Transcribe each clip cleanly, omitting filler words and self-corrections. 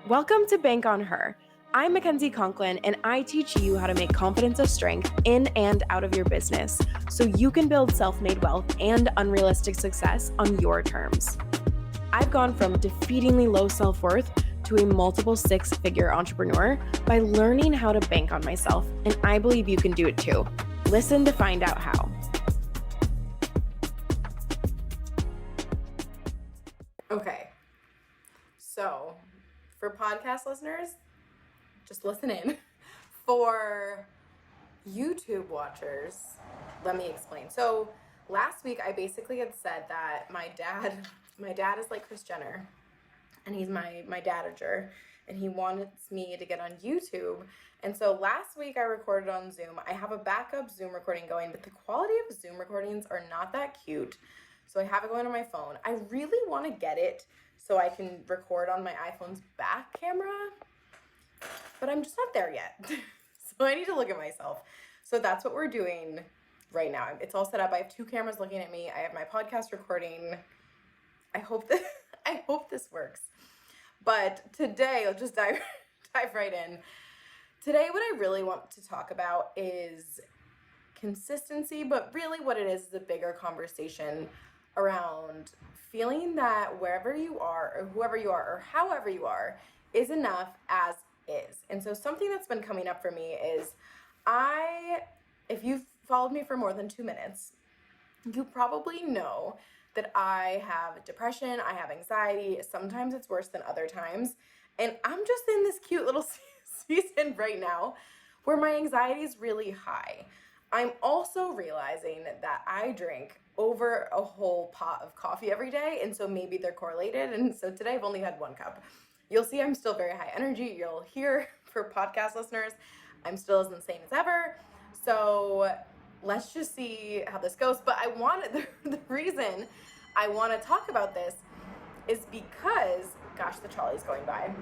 Welcome to Bank on Her. I'm Makenzie Conklin, and I teach you how to make confidence a strength in and out of your business so you can build self-made wealth and unrealistic success on your terms. I've gone from defeatingly low self-worth to a multiple six-figure entrepreneur by learning how to bank on myself, and I believe you can do it too. Listen to find out how. Okay, so for podcast listeners, just listen in. For YouTube watchers, let me explain. So last week I basically had said that my dad is like Kris Jenner, and he's my dadager, and he wants me to get on YouTube. And so last week I recorded on Zoom. I have a backup Zoom recording going, but the quality of Zoom recordings are not that cute. So I have it going on my phone. I really want to get it so I can record on my iPhone's back camera, but I'm just not there yet. So I need to look at myself. So that's what we're doing right now. It's all set up. I have two cameras looking at me. I have my podcast recording. I hope this works. But today, I'll just dive right in. Today, what I really want to talk about is consistency, but really what it is a bigger conversation around feeling that wherever you are or whoever you are or however you are is enough as is. And so something that's been coming up for me is if you've followed me for more than 2 minutes, you probably know that I have depression, I have anxiety. Sometimes it's worse than other times. And I'm just in this cute little season right now where my anxiety is really high. I'm also realizing that I drink over a whole pot of coffee every day, and so maybe they're correlated. And so today I've only had 1 cup. You'll see I'm still very high energy. You'll hear, for podcast listeners, I'm still as insane as ever. So let's just see how this goes. But the reason I want to talk about this is because, gosh, the trolley's going by.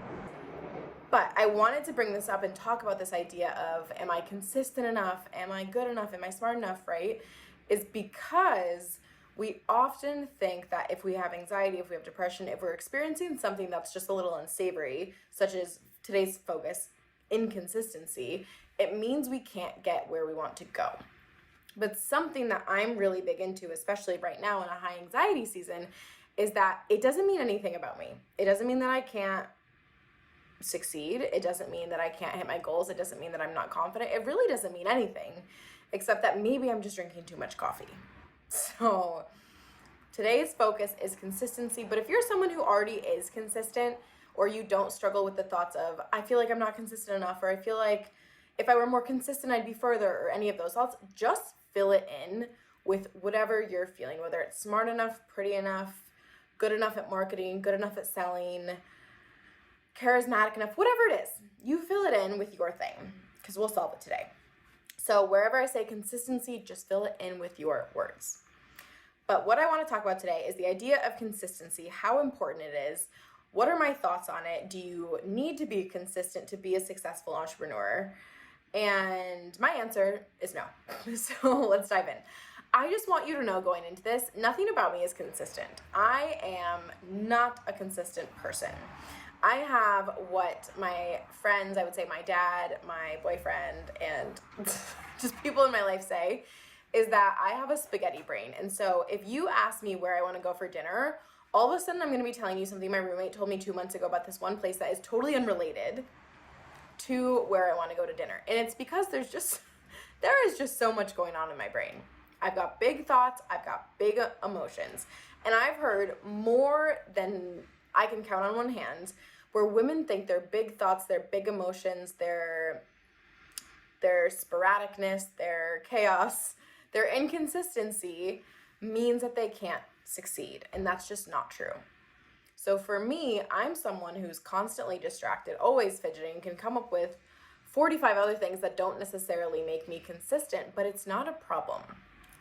But I wanted to bring this up and talk about this idea of, am I consistent enough? Am I good enough? Am I smart enough, right? Is because we often think that if we have anxiety, if we have depression, if we're experiencing something that's just a little unsavory, such as today's focus, inconsistency, it means we can't get where we want to go. But something that I'm really big into, especially right now in a high anxiety season, is that it doesn't mean anything about me. It doesn't mean that I can't succeed. It doesn't mean that I can't hit my goals. It doesn't mean that I'm not confident. It really doesn't mean anything, except that maybe I'm just drinking too much coffee. So today's focus is consistency. But if you're someone who already is consistent, or you don't struggle with the thoughts of, I feel like I'm not consistent enough, or I feel like if I were more consistent, I'd be further, or any of those thoughts, just fill it in with whatever you're feeling, whether it's smart enough, pretty enough, good enough at marketing, good enough at selling, charismatic enough, whatever it is, you fill it in with your thing, because we'll solve it today. So wherever I say consistency, just fill it in with your words. But what I want to talk about today is the idea of consistency, how important it is. What are my thoughts on it? Do you need to be consistent to be a successful entrepreneur? And my answer is no. So let's dive in. I just want you to know going into this, nothing about me is consistent. I am not a consistent person. I have what my friends, I would say my dad, my boyfriend, and just people in my life say, is that I have a spaghetti brain. And so if you ask me where I want to go for dinner, all of a sudden I'm going to be telling you something my roommate told me 2 months ago about this one place that is totally unrelated to where I want to go to dinner. And it's because there is just so much going on in my brain. I've got big thoughts, I've got big emotions. And I've heard more than I can count on one hand where women think their big thoughts, their big emotions, their sporadicness, their chaos, their inconsistency means that they can't succeed. And that's just not true. So for me, I'm someone who's constantly distracted, always fidgeting, can come up with 45 other things that don't necessarily make me consistent, but it's not a problem.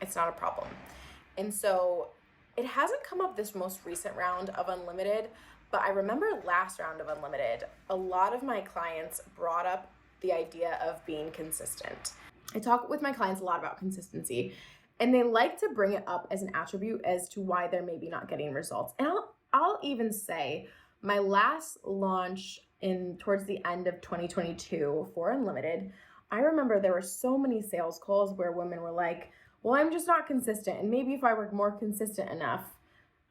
It's not a problem. And so it hasn't come up this most recent round of Unlimited, but I remember last round of Unlimited, a lot of my clients brought up the idea of being consistent. I talk with my clients a lot about consistency, and they like to bring it up as an attribute as to why they're maybe not getting results. And I'll even say My last launch towards the end of 2022 for Unlimited, I remember there were so many sales calls where women were like, well, I'm just not consistent. And maybe if I work more consistent enough,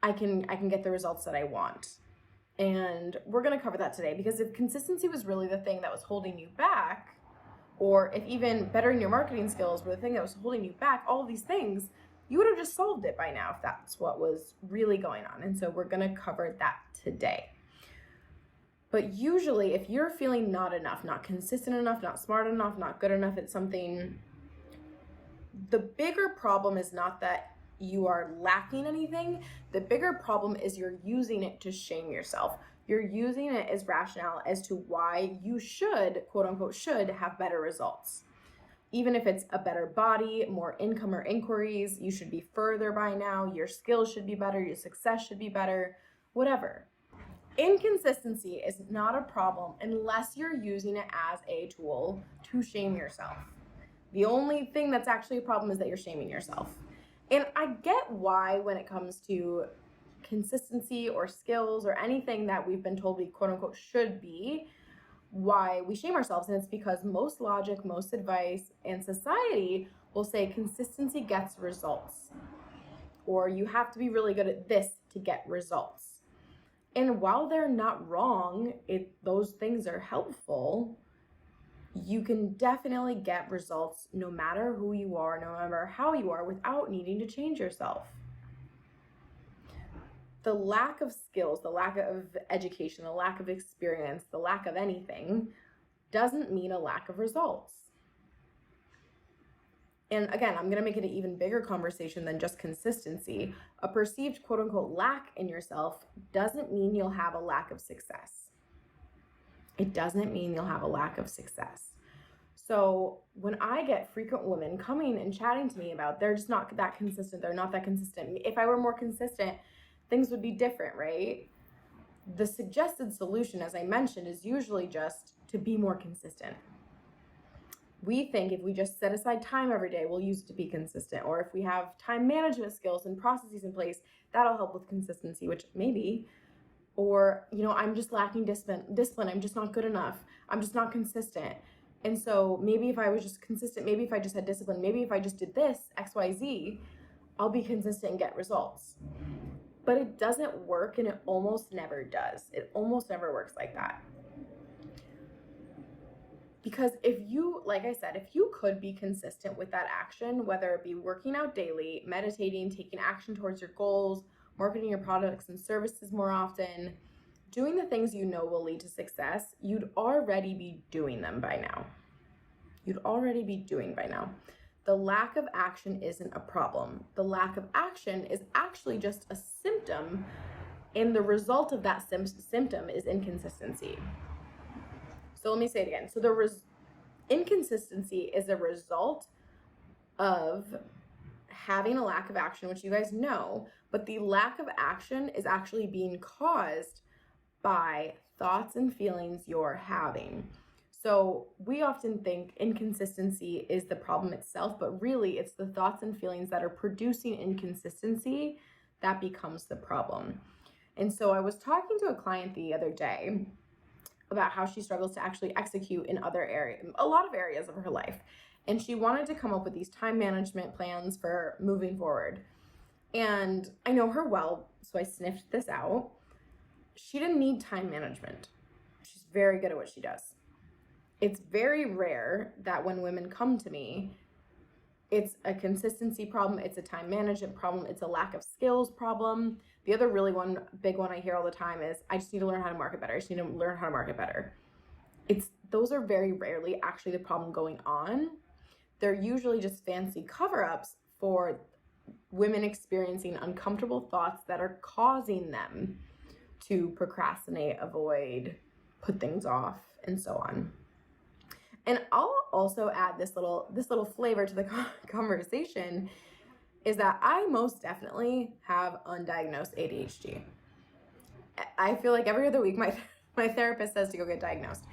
I can get the results that I want. And we're going to cover that today, because if consistency was really the thing that was holding you back, or if even bettering your marketing skills were the thing that was holding you back, all of these things, you would have just solved it by now if that's what was really going on. And so we're going to cover that today. But usually if you're feeling not enough, not consistent enough, not smart enough, not good enough at something, the bigger problem is not that you are lacking anything. The bigger problem is you're using it to shame yourself. You're using it as rationale as to why you should, quote unquote, should have better results. Even if it's a better body, more income or inquiries, you should be further by now, your skills should be better, your success should be better, whatever. Inconsistency is not a problem unless you're using it as a tool to shame yourself. The only thing that's actually a problem is that you're shaming yourself. And I get why, when it comes to consistency or skills or anything that we've been told we quote unquote should be, why we shame ourselves. And it's because most logic, most advice, and society will say consistency gets results, or you have to be really good at this to get results. And while they're not wrong, those things are helpful, you can definitely get results no matter who you are, no matter how you are, without needing to change yourself. The lack of skills, the lack of education, the lack of experience, the lack of anything doesn't mean a lack of results. And again, I'm going to make it an even bigger conversation than just consistency. A perceived quote unquote lack in yourself doesn't mean you'll have a lack of success. It doesn't mean you'll have a lack of success. So when I get frequent women coming and chatting to me about they're just not that consistent, they're not that consistent. If I were more consistent, things would be different, right? The suggested solution, as I mentioned, is usually just to be more consistent. We think if we just set aside time every day, we'll use it to be consistent. Or if we have time management skills and processes in place, that'll help with consistency, which maybe. Or, I'm just lacking discipline. I'm just not good enough. I'm just not consistent. And so maybe if I was just consistent, maybe if I just had discipline, maybe if I just did this, X, Y, Z, I'll be consistent and get results. But it doesn't work, and it almost never does. It almost never works like that. Because like I said, if you could be consistent with that action, whether it be working out daily, meditating, taking action towards your goals, marketing your products and services more often, doing the things you know will lead to success, you'd already be doing them by now. The lack of action isn't a problem. The lack of action is actually just a symptom, and the result of that symptom is inconsistency. So let me say it again. So inconsistency is a result of having a lack of action, which you guys know, but the lack of action is actually being caused by thoughts and feelings you're having. So we often think inconsistency is the problem itself, but really it's the thoughts and feelings that are producing inconsistency that becomes the problem. And so I was talking to a client the other day about how she struggles to actually execute in a lot of areas of her life. And she wanted to come up with these time management plans for moving forward. And I know her well, so I sniffed this out. She didn't need time management. She's very good at what she does. It's very rare that when women come to me, it's a consistency problem, it's a time management problem, it's a lack of skills problem. The other big one I hear all the time is, I just need to learn how to market better. Those are very rarely actually the problem going on. They're usually just fancy cover-ups for women experiencing uncomfortable thoughts that are causing them to procrastinate, avoid, put things off, and so on. And I'll also add this little flavor to the conversation, is that I most definitely have undiagnosed ADHD. I feel like every other week my therapist says to go get diagnosed.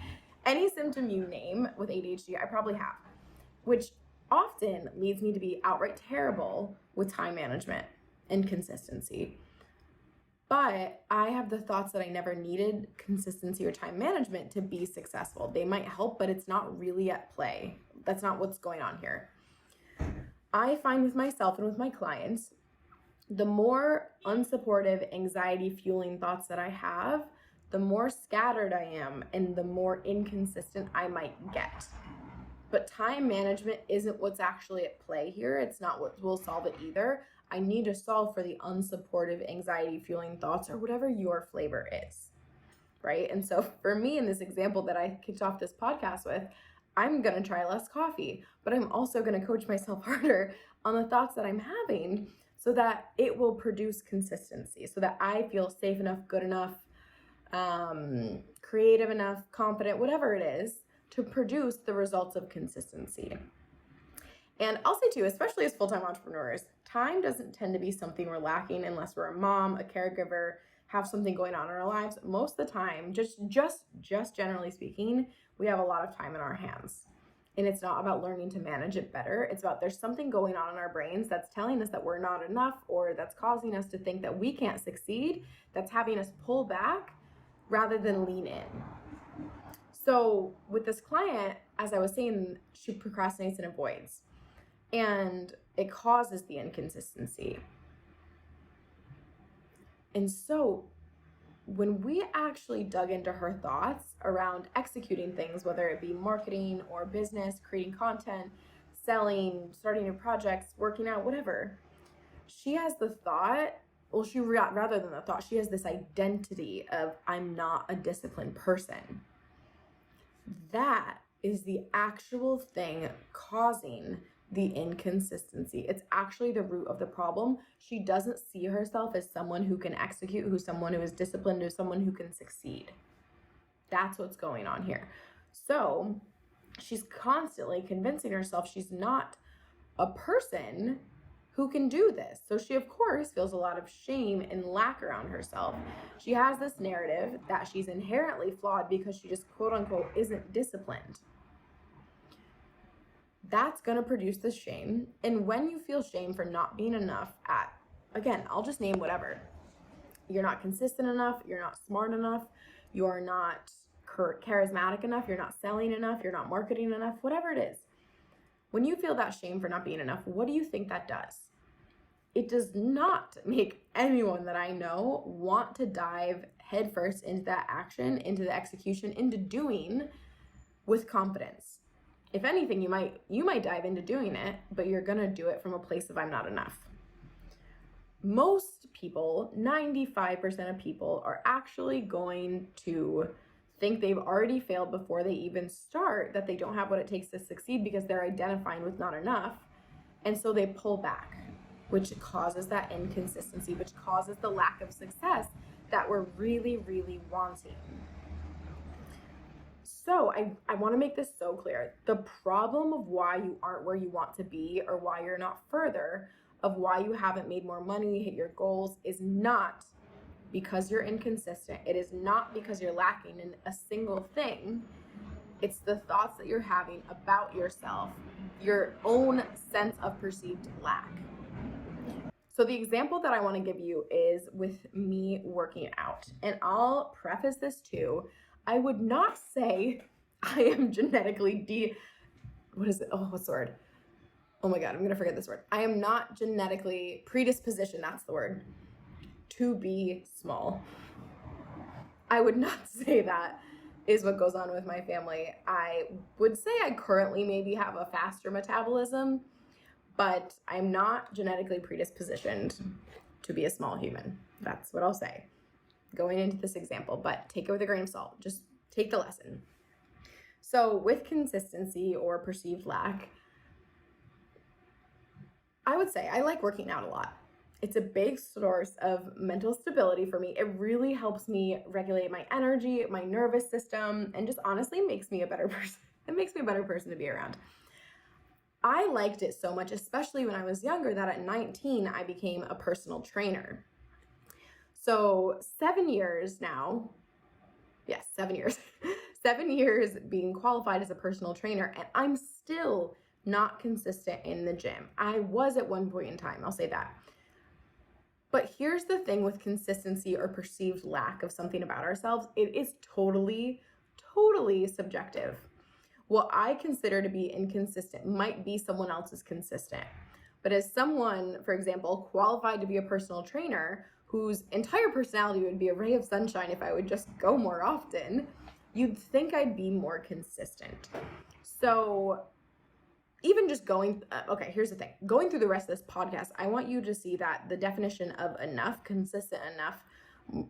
Any symptom you name with ADHD, I probably have, which often leads me to be outright terrible with time management and consistency. But I have the thoughts that I never needed consistency or time management to be successful. They might help, but it's not really at play. That's not what's going on here. I find with myself and with my clients, the more unsupportive, anxiety-fueling thoughts that I have, the more scattered I am and the more inconsistent I might get. But time management isn't what's actually at play here. It's not what will solve it either. I need to solve for the unsupportive, anxiety-fueling thoughts or whatever your flavor is, right? And so for me, in this example that I kicked off this podcast with, I'm going to try less coffee, but I'm also going to coach myself harder on the thoughts that I'm having so that it will produce consistency, so that I feel safe enough, good enough, creative enough, confident, whatever it is, to produce the results of consistency. And I'll say too, especially as full-time entrepreneurs, time doesn't tend to be something we're lacking unless we're a mom, a caregiver, have something going on in our lives. Most of the time, just generally speaking, we have a lot of time in our hands. And it's not about learning to manage it better. It's about there's something going on in our brains that's telling us that we're not enough, or that's causing us to think that we can't succeed, that's having us pull back rather than lean in. So with this client, as I was saying, she procrastinates and avoids, and it causes the inconsistency. And so when we actually dug into her thoughts around executing things, whether it be marketing or business, creating content, selling, starting new projects, working out, whatever, she has the thought, well, rather than the thought, she has this identity of, I'm not a disciplined person. That is the actual thing causing the inconsistency. It's actually the root of the problem. She doesn't see herself as someone who can execute, who's someone who is disciplined, who's someone who can succeed. That's what's going on here. So she's constantly convincing herself she's not a person who can do this. So she, of course, feels a lot of shame and lack around herself. She has this narrative that she's inherently flawed because she just, quote unquote, isn't disciplined. That's going to produce this shame. And when you feel shame for not being enough at, again, I'll just name whatever. You're not consistent enough. You're not smart enough. You're not charismatic enough. You're not selling enough. You're not marketing enough, whatever it is. When you feel that shame for not being enough, what do you think that does? It does not make anyone that I know want to dive headfirst into that action, into the execution, into doing with confidence. If anything, you might dive into doing it, but you're going to do it from a place of I'm not enough. Most people, 95% of people, are actually going to think they've already failed before they even start, that they don't have what it takes to succeed because they're identifying with not enough. And so they pull back, which causes that inconsistency, which causes the lack of success that we're really, really wanting. So I want to make this so clear. The problem of why you aren't where you want to be, or why you're not further, of why you haven't made more money, hit your goals, is not because you're inconsistent. It is not because you're lacking in a single thing. It's the thoughts that you're having about yourself, your own sense of perceived lack. So the example that I want to give you is with me working out. And I'll preface this too. I would not say I am genetically what's the word? Oh my God, I'm going to forget this word. I am not genetically predispositioned, that's the word, to be small. I would not say that is what goes on with my family. I would say I currently maybe have a faster metabolism, but I'm not genetically predispositioned to be a small human. That's what I'll say going into this example, but take it with a grain of salt. Just take the lesson. So with consistency or perceived lack, I would say I like working out a lot. It's a big source of mental stability for me. It really helps me regulate my energy, my nervous system, and just honestly makes me a better person. It makes me a better person to be around. I liked it so much, especially when I was younger, that at 19, I became a personal trainer. So 7 years now, yes, 7 years, 7 years being qualified as a personal trainer, and I'm still not consistent in the gym. I was at one point in time, I'll say that. But here's the thing with consistency or perceived lack of something about ourselves. It is totally, totally subjective. What I consider to be inconsistent might be someone else's consistent. But as someone, for example, qualified to be a personal trainer, whose entire personality would be a ray of sunshine if I would just go more often, you'd think I'd be more consistent. So even just okay, here's the thing. Going through the rest of this podcast, I want you to see that the definition of enough, consistent enough,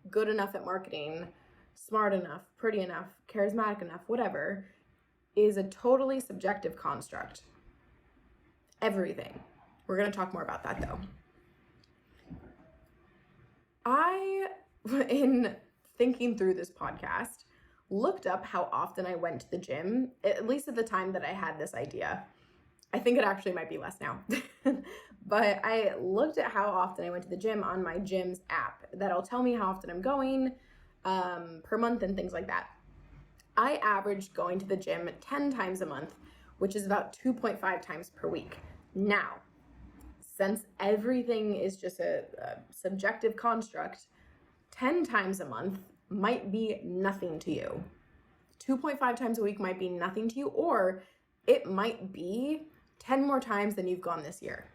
good enough at marketing, smart enough, pretty enough, charismatic enough, whatever, is a totally subjective construct. Everything. We're going to talk more about that though. In thinking through this podcast, looked up how often I went to the gym, at least at the time that I had this idea. I think it actually might be less now. But I looked at how often I went to the gym on my gym's app. That'll tell me how often I'm going per month and things like that. I averaged going to the gym 10 times a month, which is about 2.5 times per week. Now, since everything is just a subjective construct, 10 times a month might be nothing to you. 2.5 times a week might be nothing to you, or it might be 10 more times than you've gone this year.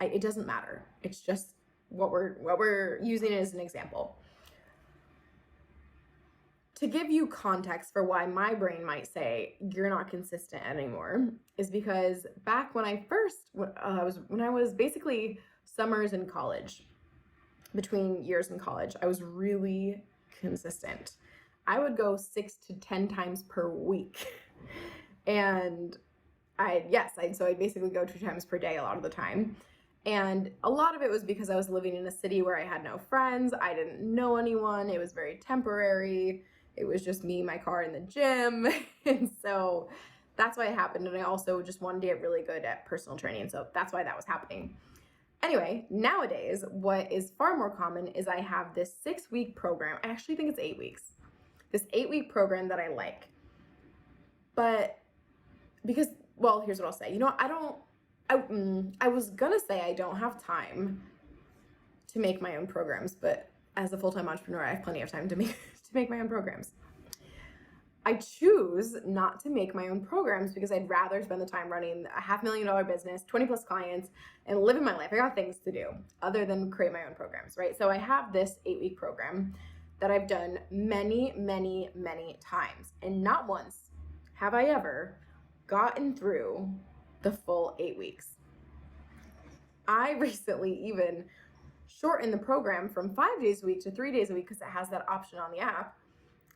It doesn't matter. It's just what we're using as an example. To give you context for why my brain might say you're not consistent anymore is because back when I was basically summers in college, between years in college, I was really consistent. I would go 6 to 10 times per week. And I'd basically go 2 times per day a lot of the time. And a lot of it was because I was living in a city where I had no friends. I didn't know anyone. It was very temporary. It was just me, my car, and the gym. And so that's why it happened. And I also just wanted to get really good at personal training. So that's why that was happening. Anyway, nowadays, what is far more common is I have this 6-week program. I actually think it's 8 weeks. This 8-week program that I like. But because, well, here's what I'll say. I was gonna say I don't have time to make my own programs, but as a full-time entrepreneur, I have plenty of time to make my own programs. I choose not to make my own programs because I'd rather spend the time running a $500,000 business, 20 plus clients, and living my life. I got things to do other than create my own programs, right? So I have this 8-week program that I've done many, many, many times. And not once have I ever gotten through the full 8 weeks. I recently even shortened the program from 5 days a week to 3 days a week because it has that option on the app.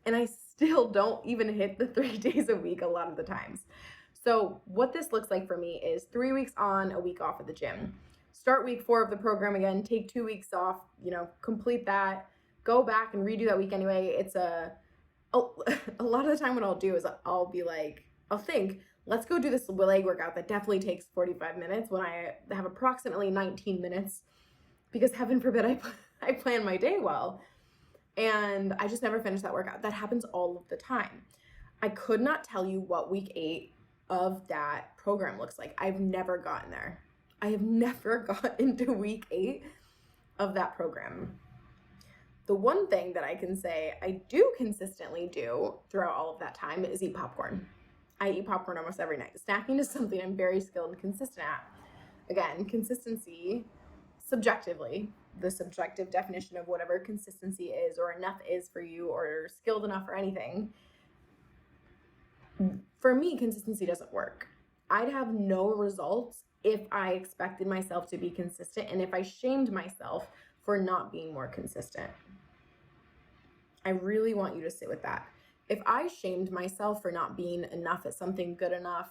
And I still don't even hit the 3 days a week a lot of the times. So what this looks like for me is 3 weeks on, a week off at the gym. Start week 4 of the program again, take 2 weeks off, complete that, go back and redo that week anyway. It's a lot of the time what I'll do is I'll think, let's go do this leg workout that definitely takes 45 minutes when I have approximately 19 minutes because heaven forbid I plan my day well. And I just never finish that workout. That happens all of the time. I could not tell you what week 8 of that program looks like. I've never gotten there. I have never got into week 8 of that program. The one thing that I can say I do consistently do throughout all of that time is eat popcorn. I eat popcorn almost every night. Snacking is something I'm very skilled and consistent at. Again, consistency, subjectively, the subjective definition of whatever consistency is or enough is for you or skilled enough or anything. For me, consistency doesn't work. I'd have no results if I expected myself to be consistent and if I shamed myself for not being more consistent. I really want you to sit with that. If I shamed myself for not being enough at something, good enough,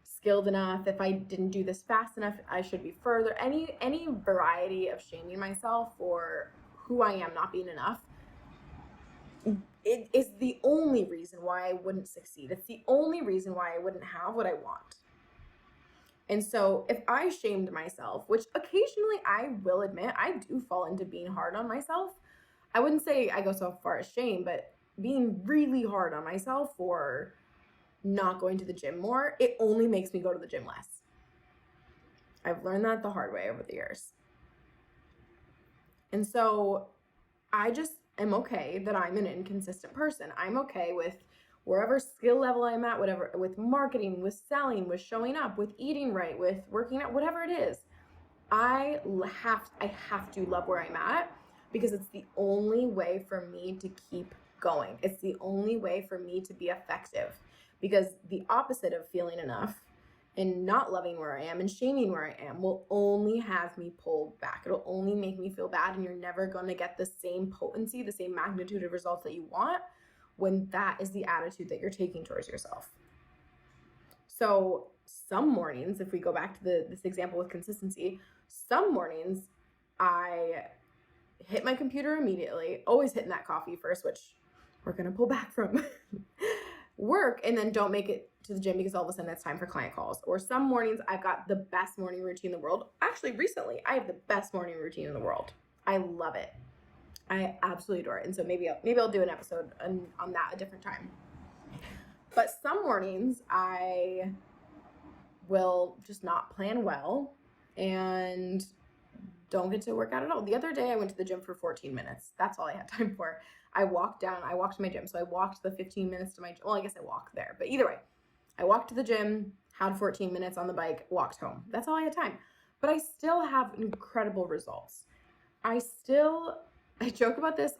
skilled enough, if I didn't do this fast enough, I should be further, any variety of shaming myself for who I am not being enough, it is the only reason why I wouldn't succeed. It's the only reason why I wouldn't have what I want. And so if I shamed myself, which occasionally I will admit, I do fall into being hard on myself. I wouldn't say I go so far as shame, but being really hard on myself for not going to the gym more, it only makes me go to the gym less. I've learned that the hard way over the years. And so I just am okay that I'm an inconsistent person. I'm okay with wherever skill level I'm at, whatever, with marketing, with selling, with showing up, with eating right, with working out, whatever it is. I have to love where I'm at, because it's the only way for me to keep going. It's the only way for me to be effective, because the opposite of feeling enough and not loving where I am and shaming where I am will only have me pull back. It'll only make me feel bad, and you're never going to get the same potency, the same magnitude of results that you want when that is the attitude that you're taking towards yourself. So some mornings, if we go back to this example with consistency, some mornings I hit my computer immediately, always hitting that coffee first, which we're going to pull back from work, and then don't make it to the gym because all of a sudden it's time for client calls. Or some mornings I've got the best morning routine in the world. Actually, recently I have the best morning routine in the world. I love it. I absolutely adore it. And so maybe I'll do an episode on that a different time. But some mornings I will just not plan well and don't get to work out at all. The other day I went to the gym for 14 minutes. That's all I had time for. I walked to my gym. So I walked the 15 minutes to my, well, I guess I walked there, but either way, I walked to the gym, had 14 minutes on the bike, walked home. That's all I had time. But I still have incredible results. I joke about this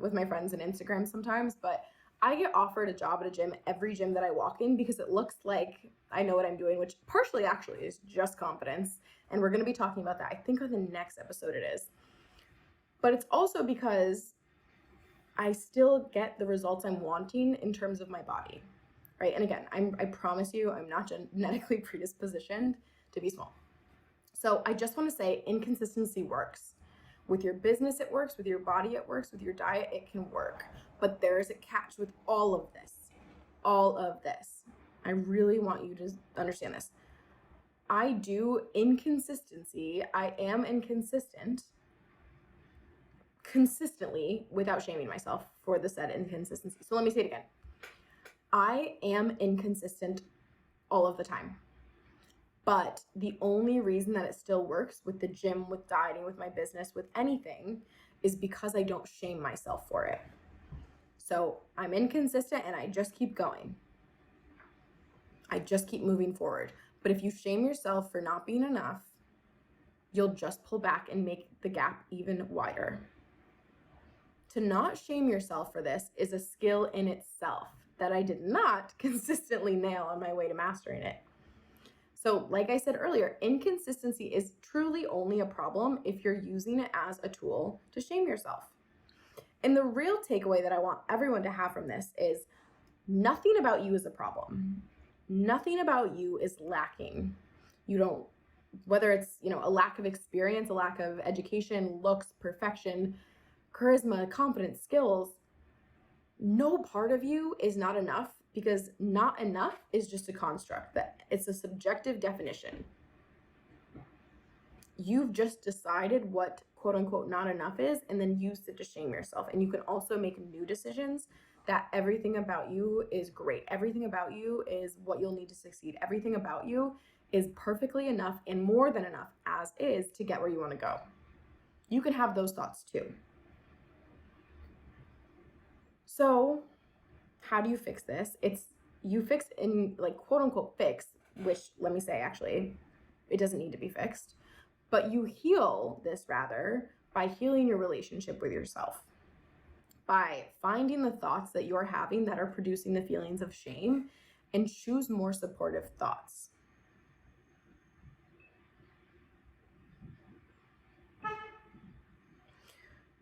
with my friends on Instagram sometimes, but I get offered a job at a gym, every gym that I walk in, because it looks like I know what I'm doing, which partially actually is just confidence. And we're going to be talking about that, I think, on the next episode it is. But it's also because I still get the results I'm wanting in terms of my body, right? And again, I promise you, I'm not genetically predispositioned to be small. So I just want to say inconsistency works. With your business, it works. With your body, it works. With your diet, it can work. But there's a catch with all of this. All of this. I really want you to understand this. I do inconsistency. I am inconsistent consistently without shaming myself for the said inconsistency. So let me say it again. I am inconsistent all of the time. But the only reason that it still works with the gym, with dieting, with my business, with anything, is because I don't shame myself for it. So I'm inconsistent and I just keep going. I just keep moving forward. But if you shame yourself for not being enough, you'll just pull back and make the gap even wider. To not shame yourself for this is a skill in itself that I did not consistently nail on my way to mastering it. So like I said earlier, inconsistency is truly only a problem if you're using it as a tool to shame yourself. And the real takeaway that I want everyone to have from this is nothing about you is a problem. Nothing about you is lacking. Whether it's, a lack of experience, a lack of education, looks, perfection, charisma, confidence, skills, no part of you is not enough, because not enough is just a construct. That it's a subjective definition. You've just decided what quote unquote not enough is and then used it to shame yourself. And you can also make new decisions that everything about you is great. Everything about you is what you'll need to succeed. Everything about you is perfectly enough and more than enough as is to get where you want to go. You can have those thoughts too. So how do you fix this? You fix in quote unquote fix, which let me say, actually, it doesn't need to be fixed, but you heal this rather by healing your relationship with yourself, by finding the thoughts that you're having that are producing the feelings of shame and choose more supportive thoughts.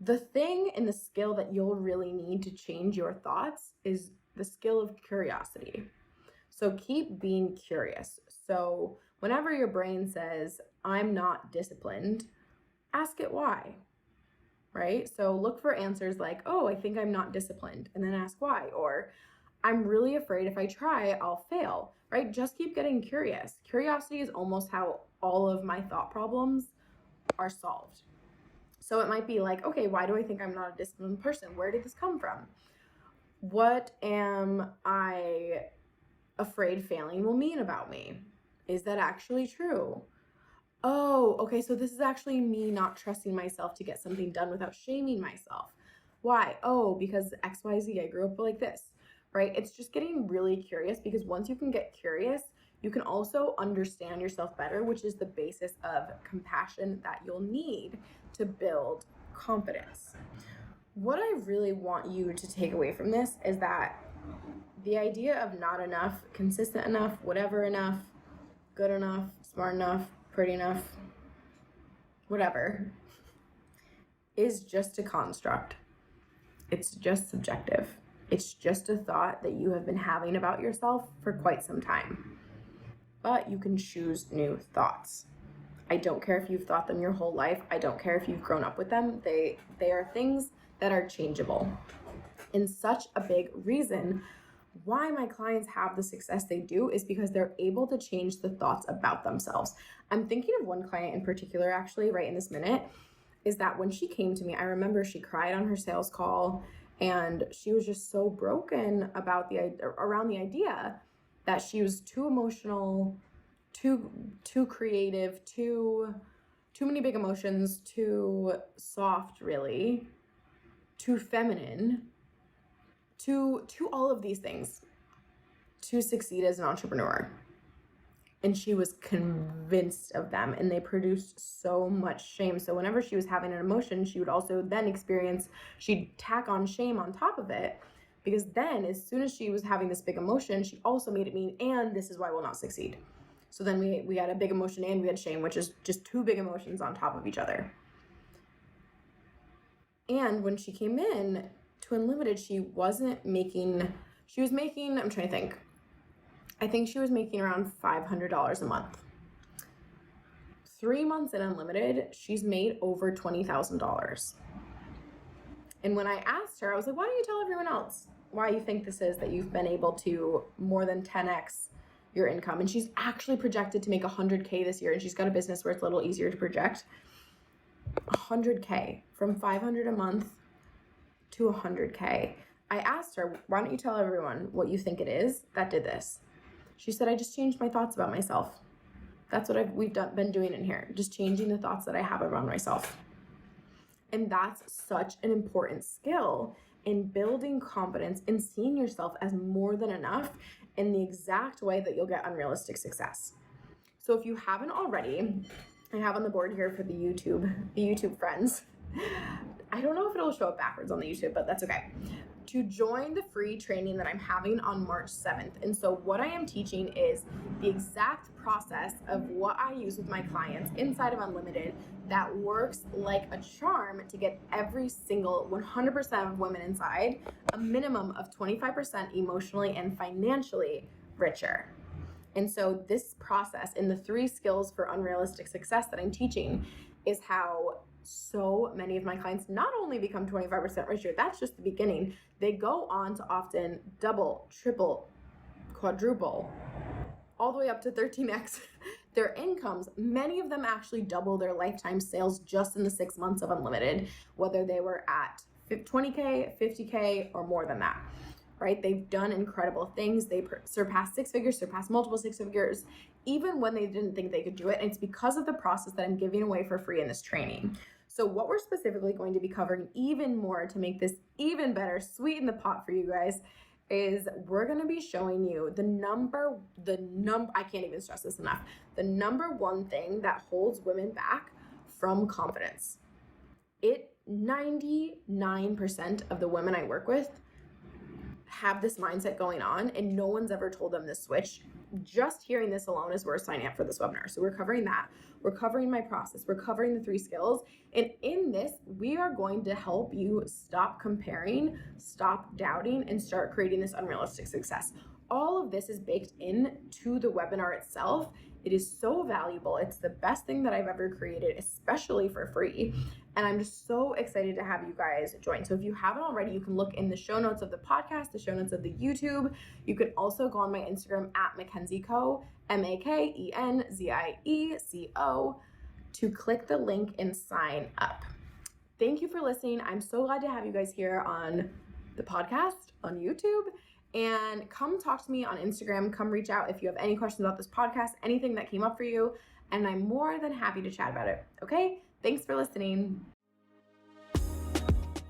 The thing and the skill that you'll really need to change your thoughts is the skill of curiosity. So keep being curious. So whenever your brain says, I'm not disciplined, ask it why, right? So look for answers like, oh, I think I'm not disciplined, and then ask why. Or I'm really afraid if I try, I'll fail, right? Just keep getting curious. Curiosity is almost how all of my thought problems are solved. So it might be like, okay, why do I think I'm not a disciplined person? Where did this come from? What am I afraid failing will mean about me? Is that actually true? oh, okay, so this is actually me not trusting myself to get something done without shaming myself. Why? Oh, because XYZ, I grew up like this, right? It's just getting really curious, because once you can get curious, you can also understand yourself better, which is the basis of compassion that you'll need to build confidence. What I really want you to take away from this is that the idea of not enough, consistent enough, whatever enough, good enough, smart enough, pretty enough, whatever, is just a construct. It's just subjective. It's just a thought that you have been having about yourself for quite some time. But you can choose new thoughts. I don't care if you've thought them your whole life. I don't care if you've grown up with them. They are things that are changeable. And such a big reason why my clients have the success they do is because they're able to change the thoughts about themselves. I'm thinking of one client in particular, actually, right in this minute, is that when she came to me, I remember she cried on her sales call, and she was just so broken about around the idea that she was too emotional, too creative, too many big emotions, too soft, really, too feminine, to all of these things to succeed as an entrepreneur. And she was convinced of them, and they produced so much shame. So whenever she was having an emotion, she would also then she'd tack on shame on top of it, because then as soon as she was having this big emotion, she also made it mean, and this is why we'll not succeed. So then we had a big emotion and we had shame, which is just two big emotions on top of each other. And when she came in to Unlimited, she was making, I'm trying to think. I think she was making around $500 a month. 3 months in Unlimited, she's made over $20,000. And when I asked her, I was like, why don't you tell everyone else why you think this is that you've been able to more than 10x your income? And she's actually projected to make $100K this year, and she's got a business where it's a little easier to project. $100K, from $500 a month to $100K. I asked her, why don't you tell everyone what you think it is that did this? She said, I just changed my thoughts about myself. That's what we've been doing in here, just changing the thoughts that I have around myself. And that's such an important skill in building confidence and seeing yourself as more than enough in the exact way that you'll get unrealistic success. So if you haven't already, I have on the board here for the YouTube friends. I don't know if it'll show up backwards on the YouTube, but that's okay. To join the free training that I'm having on March 7th. And so what I am teaching is the exact process of what I use with my clients inside of Unlimited that works like a charm to get every single 100% of women inside a minimum of 25% emotionally and financially richer. And so this process in the 3 skills for unrealistic success that I'm teaching is how so many of my clients not only become 25% richer, that's just the beginning. They go on to often double, triple, quadruple, all the way up to 13x their incomes. Many of them actually double their lifetime sales just in the 6 months of Unlimited, whether they were at 20K, 50K, or more than that. Right? They've done incredible things. They surpassed 6 figures, surpassed multiple 6 figures, even when they didn't think they could do it. And it's because of the process that I'm giving away for free in this training. So what we're specifically going to be covering even more to make this even better, sweeten the pot for you guys, is we're going to be showing you I can't even stress this enough, the number one thing that holds women back from confidence. 99% of the women I work with have this mindset going on, and no one's ever told them this switch. Just hearing this alone is worth signing up for this webinar. So we're covering that. We're covering my process. We're covering the 3 skills. And in this, we are going to help you stop comparing, stop doubting, and start creating this unrealistic success. All of this is baked into the webinar itself. It is so valuable. It's the best thing that I've ever created, especially for free. And I'm just so excited to have you guys join. So if you haven't already, you can look in the show notes of the podcast, the show notes of the YouTube. You can also go on my Instagram at MakenZieCo, MakenZieCo, to click the link and sign up. Thank you for listening. I'm so glad to have you guys here on the podcast, on YouTube. And come talk to me on Instagram. Come reach out if you have any questions about this podcast, anything that came up for you. and I'm more than happy to chat about it. Okay? Thanks for listening.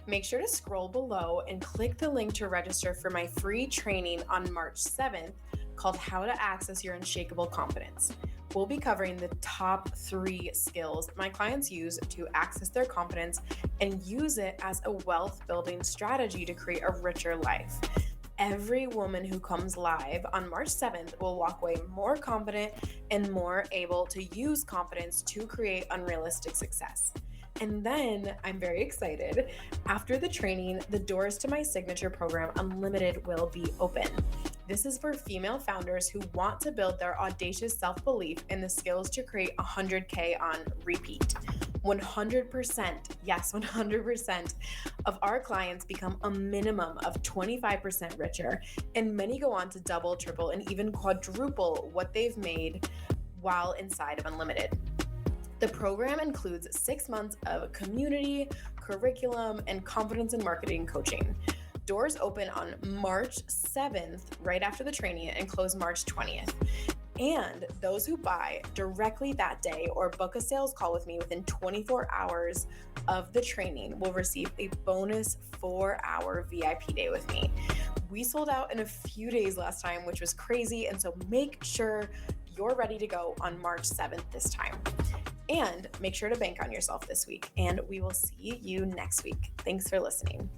Make sure to scroll below and click the link to register for my free training on March 7th called How to Access Your Unshakable Confidence. We'll be covering the top 3 skills my clients use to access their confidence and use it as a wealth building strategy to create a richer life. Every woman who comes live on March 7th will walk away more confident and more able to use confidence to create unrealistic success. And then I'm very excited. After the training, the doors to my signature program, Unlimited, will be open. This is for female founders who want to build their audacious self-belief and the skills to create 100K on repeat. 100%, yes, 100% of our clients become a minimum of 25% richer, and many go on to double, triple, and even quadruple what they've made while inside of Unlimited. The program includes 6 months of community, curriculum, and confidence and marketing coaching. Doors open on March 7th, right after the training, and close March 20th. And those who buy directly that day or book a sales call with me within 24 hours of the training will receive a bonus 4-hour VIP day with me. We sold out in a few days last time, which was crazy. And so make sure you're ready to go on March 7th this time. And make sure to bank on yourself this week. And we will see you next week. Thanks for listening.